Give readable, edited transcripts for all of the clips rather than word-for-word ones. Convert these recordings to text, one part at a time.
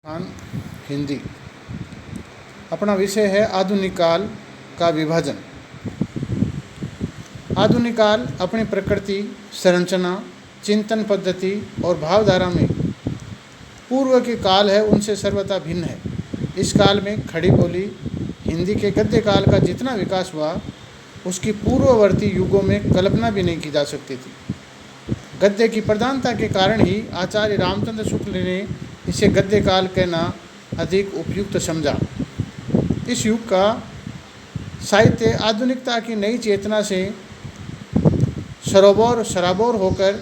खान हिंदी। अपना विषय है आधुनिक काल का विभाजन। आधुनिक काल अपनी प्रकृति, संरचना, चिंतन पद्धति और भावधारा में पूर्व के काल है उनसे सर्वथा भिन्न है। इस काल में खड़ी बोली हिंदी के गद्य काल का जितना विकास हुआ उसकी पूर्ववर्ती युगों में कल्पना भी नहीं की जा सकती थी। गद्य की प्रधानता के कारण ही आचार्य रामचंद्र शुक्ल ने इसे गद्य काल कहना अधिक उपयुक्त समझा। इस युग का साहित्य आधुनिकता की नई चेतना से सराबोर होकर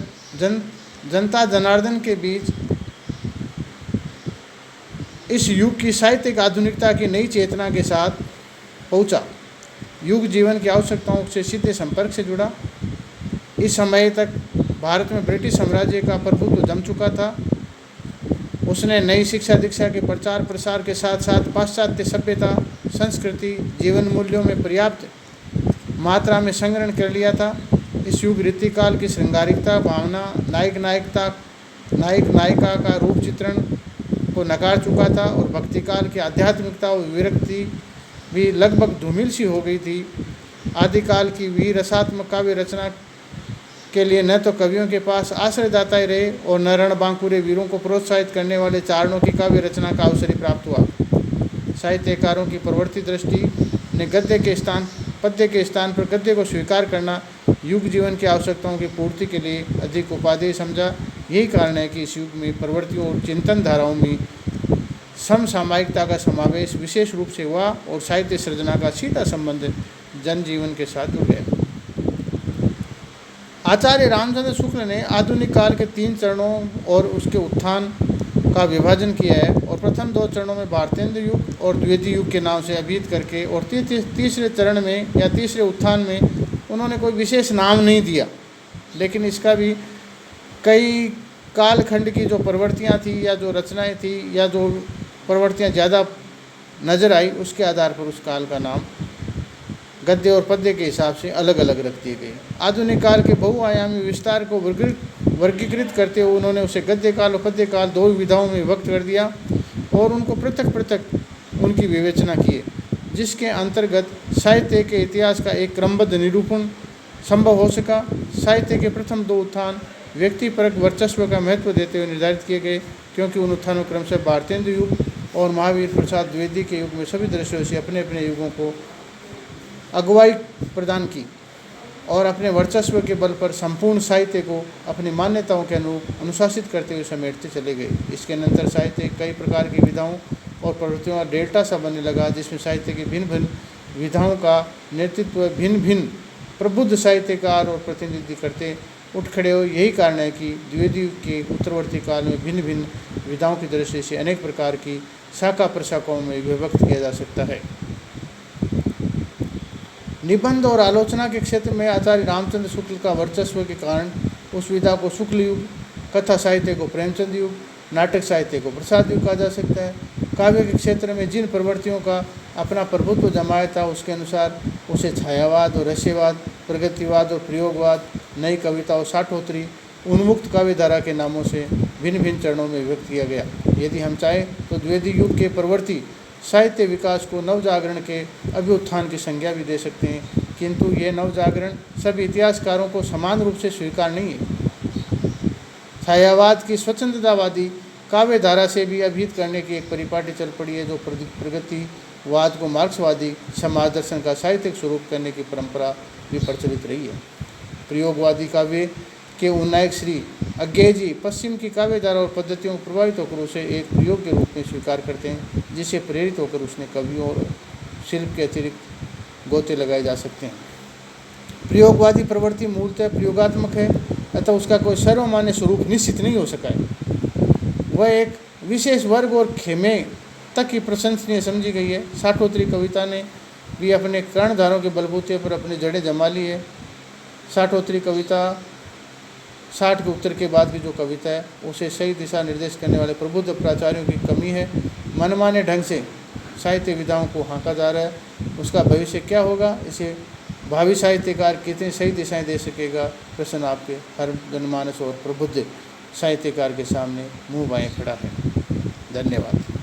जनता जनार्दन के बीच इस युग की साहित्यिक आधुनिकता की नई चेतना के साथ पहुंचा। युग जीवन की आवश्यकताओं से सीधे संपर्क से जुड़ा। इस समय तक भारत में ब्रिटिश साम्राज्य का प्रभुत्व जम चुका था। उसने नई शिक्षा दीक्षा के प्रचार प्रसार के साथ साथ पाश्चात्य सभ्यता, संस्कृति, जीवन मूल्यों में पर्याप्त मात्रा में संग्रहण कर लिया था। इस युग रीतिकाल की श्रृंगारिकता भावना, नायक नायिका का रूप चित्रण को नकार चुका था और भक्तिकाल की आध्यात्मिकता और विरक्ति भी लगभग धूमिल सी हो गई थी। आदिकाल की वीर रसात्मक काव्य रचना के लिए न तो कवियों के पास आश्रयदाता ही रहे और न रणबांकुरे वीरों को प्रोत्साहित करने वाले चारणों की काव्य रचना का अवसर ही प्राप्त हुआ। साहित्यकारों की प्रवृत्ति दृष्टि ने पद्य के स्थान पर गद्य को स्वीकार करना युग जीवन की आवश्यकताओं की पूर्ति के लिए अधिक उपादेय समझा। यही कारण है कि इस युग में प्रवृत्तियों और चिंतन धाराओं में समसामयिकता का समावेश विशेष रूप से हुआ और साहित्य सृजना का सीधा संबंध जनजीवन के साथ जुड़ गया। आचार्य रामचंद्र शुक्ल ने आधुनिक काल के 3 चरणों और उसके उत्थान का विभाजन किया है और प्रथम 2 चरणों में भारतेंद्र युग और द्विवेदी युग के नाम से अभिहित करके और तीसरे चरण में या तीसरे उत्थान में उन्होंने कोई विशेष नाम नहीं दिया, लेकिन इसका भी कई कालखंड की जो प्रवृत्तियाँ थी या जो रचनाएँ थी या जो प्रवृत्तियाँ ज़्यादा नज़र आई उसके आधार पर उस काल का नाम गद्य और पद्य के हिसाब से अलग अलग रख दिए गए। आधुनिक काल के बहुआयामी विस्तार को वर्गीकृत करते हुए उन्होंने उसे गद्य काल और पद्य काल 2 विधाओं में विभक्त कर दिया और उनको पृथक पृथक उनकी विवेचना किए, जिसके अंतर्गत साहित्य के इतिहास का एक क्रमबद्ध निरूपण संभव हो सका। साहित्य के प्रथम 2 उत्थान व्यक्तिपरक वर्चस्व का महत्व देते हुए निर्धारित किए गए, क्योंकि उन उत्थानों क्रमशः भारतेंद्र युग और महावीर प्रसाद द्विवेदी के युग में सभी दृष्टियों से अपने अपने युगों को अगुवाई प्रदान की और अपने वर्चस्व के बल पर संपूर्ण साहित्य को अपनी मान्यताओं के अनुरूप अनुशासित करते हुए समेटते चले गए। इसके अनंतर साहित्य कई प्रकार की विधाओं और प्रवृत्तियों का डेल्टा सा बनने लगा, जिसमें साहित्य की भिन्न भिन्न विधाओं का नेतृत्व भिन्न भिन्न प्रबुद्ध साहित्यकार और प्रतिनिधि करते उठ खड़े हो। यही कारण है कि द्विवेदी के उत्तरवर्ती काल में भिन्न भिन्न विधाओं की दृष्टि से अनेक प्रकार की शाखा प्रशाखाओं में विभक्त किया जा सकता है। निबंध और आलोचना के क्षेत्र में आचार्य रामचंद्र शुक्ल का वर्चस्व के कारण उस विधा को शुक्ल युग, कथा साहित्य को प्रेमचंद युग, नाटक साहित्य को प्रसाद युग कहा जा सकता है। काव्य के क्षेत्र में जिन प्रवृत्तियों का अपना प्रभुत्व जमाया था उसके अनुसार उसे छायावाद और रहस्यवाद, प्रगतिवाद और प्रयोगवाद, नई कविता और साठोत्री, उन्मुक्त काव्य धारा के नामों से भिन्न भिन्न चरणों में विभक्त किया गया। यदि हम चाहें तो द्विवेदी युग के प्रवृत्ति साहित्य विकास को नवजागरण के अभ्युत्थान की संज्ञा भी दे सकते हैं, किंतु ये नवजागरण सभी इतिहासकारों को समान रूप से स्वीकार नहीं है। छायावाद की स्वतंत्रतावादी काव्य धारा से भी अभिहित करने की एक परिपाटी चल पड़ी है, जो प्रगतिवाद को मार्क्सवादी समाज दर्शन का साहित्यिक स्वरूप करने की परंपरा भी प्रचलित रही है। प्रयोगवादी काव्य के उन्नायक श्री अज्ञेय जी पश्चिम की काव्य धारा और पद्धतियों को प्रभावित होकर उसे एक प्रयोग के रूप में स्वीकार करते हैं, जिससे प्रेरित होकर उसने कवियों और शिल्प के अतिरिक्त गोते लगाए जा सकते हैं। प्रयोगवादी प्रवृत्ति मूलतः प्रयोगात्मक है, अतः उसका कोई सर्वमान्य स्वरूप निश्चित नहीं हो सका है। वह एक विशेष वर्ग और खेमे तक की प्रशंसनीय समझी गई है। साठोत्री कविता ने भी अपने कर्णधारों के बलबूते पर अपनी जड़ें जमा ली है। साठोत्री कविता 60 के उत्तर के बाद की जो कविता है उसे सही दिशा निर्देश करने वाले प्रबुद्ध प्राचार्यों की कमी है। मनमाने ढंग से साहित्य विधाओं को हाँका जा रहा है, उसका भविष्य क्या होगा, इसे भावी साहित्यकार कितनी सही दिशाएं दे सकेगा, प्रश्न आपके हर जनमानस और प्रबुद्ध साहित्यकार के सामने मुँह बाएं खड़ा है। धन्यवाद।